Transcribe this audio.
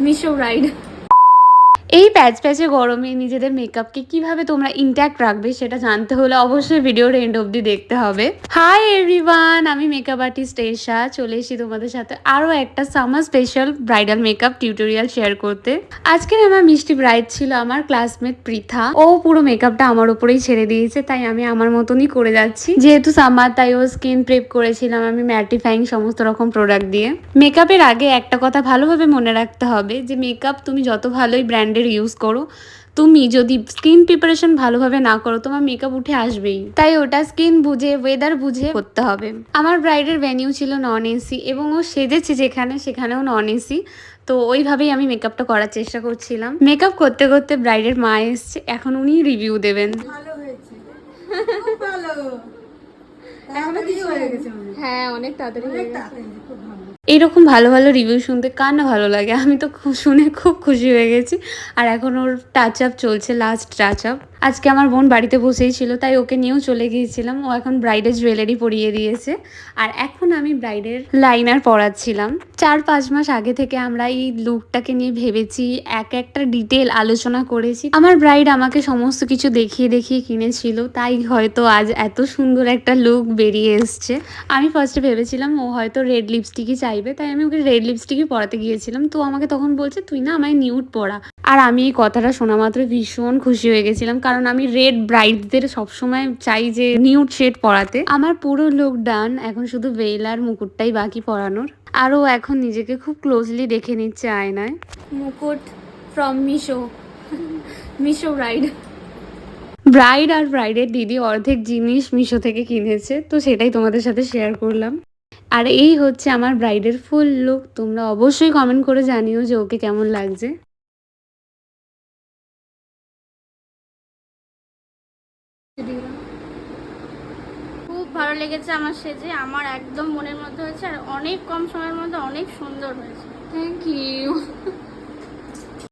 Meesho ride. এই প্যাচ প্যাচে গরমে নিজেদের মেকআপকে কিভাবে তোমরা ইনট্যাক্ট রাখবে সেটা জানতে হলে অবশ্যই ভিডিওর এন্ড অবধি দেখতে হবে। হাই এভরিওয়ান, আমি মেকআপ আর্টিস্ট এশা চলে এসেছি তোমাদের সাথে আরও একটা summer special bridal makeup tutorial share করতে। আজকের আমার মিষ্টি ব্রাইড ছিল আমার ক্লাসমেট পৃথা। ও পুরো মেকআপটা আমার উপরেই ছেড়ে দিয়েছে, তাই আমি আমার মতনই করে যাচ্ছি। যেহেতু সামার তাই ও স্কিন প্রেপ করেছিলাম আমি ম্যাটিফাইং সমস্ত রকম প্রোডাক্ট দিয়ে। মেকআপের আগে একটা কথা ভালোভাবে মনে রাখতে হবে যে মেকআপ তুমি যত ভালোই ব্র্যান্ডের ইউজ করো, তুমি যদি স্কিন প্রিপারেশন ভালোভাবে না করো তোমার মেকআপ উঠে আসবেই। তাই ওটা স্কিন বুঝে ওয়েদার বুঝে করতে হবে। আমার ব্রাইডের ভেনিউ ছিল নন এসি এবং ও সেজেছে সেখানেও নন এসি। তো ওইভাবেই আমি মেকআপটা করার চেষ্টা করছিলাম। মেকআপ করতে করতে ব্রাইডের মা এসছে, এখন উনি রিভিউ দেবেন। ভালো হয়েছে, খুব ভালো। এখনো কিছু হয়ে গেছে, হ্যাঁ অনেক তাড়াতাড়ি হয়ে অনেক গেছে। তাড়াতাড়ি, খুব ভালো। এইরকম ভালো ভালো রিভিউ শুনতে কার না ভালো লাগে। আমি তো শুনে খুব খুশি হয়ে গেছি। আর এখন ওর টাচ আপ চলছে, লাস্ট টাচ আপ। আজকে আমার বোন বাড়িতে বসেই ছিল তাই ওকে নিয়েও চলে গিয়েছিলাম। ও এখন ব্রাইডের জুয়েলারি পরিয়ে দিয়েছে আর এখন আমি ব্রাইডের লাইনার পরাচ্ছিলাম। 4-5 মাস আগে থেকে আমরা এই লুকটাকে নিয়ে ভেবেছি, একটা ডিটেল আলোচনা করেছি। আমার ব্রাইড আমাকে সমস্ত কিছু দেখিয়ে দেখিয়ে কিনেছিল, তাই হয়তো আজ এত সুন্দর একটা লুক বেরিয়ে এসছে। আমি ফার্স্টে ভেবেছিলাম ও হয়তো রেড লিপস্টিকই চাইবে, তাই আমি ওকে রেড লিপস্টিকই পরাতে গিয়েছিলাম। তো আমাকে তখন বলছে তুই না আমায় নিউড পরা। আর আমি এই কথাটা শোনা মাত্র ভীষণ খুশি হয়ে গেছিলাম, কারণ আমি রেড ব্রাইডদের সবসময় চাই যে নিউড শেড পরাতে। আমার পুরো লুক ডান, এখন শুধু ভেল আর মুকুটটাই বাকি পরানোর। আর ও এখন নিজেকে খুব ক্লোজলি দেখে নিচ্ছে আয়নায়। মুকুট from Meesho, Meesho ride. Bride আর ব্রাইডের দিদি অর্ধেক জিনিস মিশো থেকে কিনেছে, তো সেটাই তোমাদের সাথে শেয়ার করলাম। আর এই হচ্ছে আমার ব্রাইডের ফুল লুক। তোমরা অবশ্যই কমেন্ট করে জানিও যে ওকে কেমন লাগছে। খুব ভালো লেগেছে আমার সেজে, আমার একদম মনের মধ্যে হয়েছে আর অনেক কম সময়ের মধ্যে অনেক সুন্দর হয়েছে। Thank you.